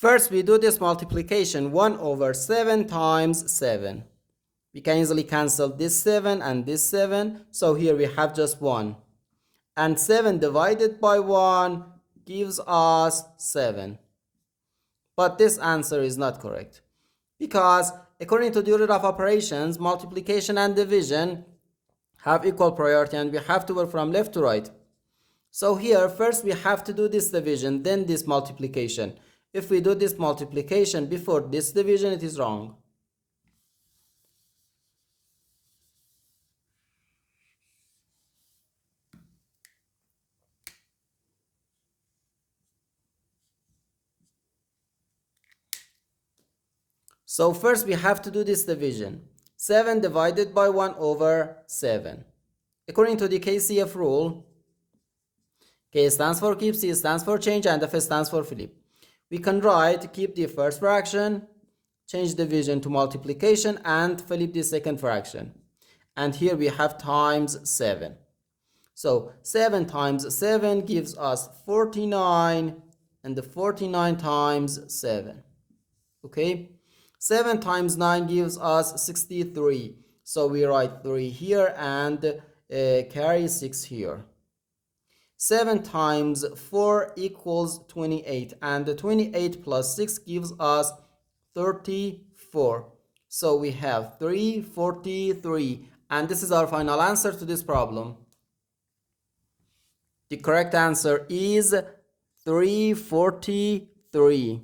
First, we do this multiplication 1 over 7 times 7. We can easily cancel this 7 and this 7. So here we have just 1. And 7 divided by 1 gives us 7. But this answer is not correct. Because according to the order of operations, multiplication and division have equal priority and we have to work from left to right. So here, first we have to do this division, then this multiplication. If we do this multiplication before this division, it is wrong. So first we have to do this division. 7 divided by 1 over 7. According to the KCF rule, K stands for keep, C stands for change, and F stands for flip. We can write keep the first fraction, change division to multiplication, and flip the second fraction. And here we have times 7. So 7 times 7 gives us 49, and the 49 times 7. Okay? 7 times 9 gives us 63. So we write 3 here and carry 6 here. 7 times 4 equals 28, and 28 plus 6 gives us 34. So we have 343, and this is our final answer to this problem. The correct answer is 343.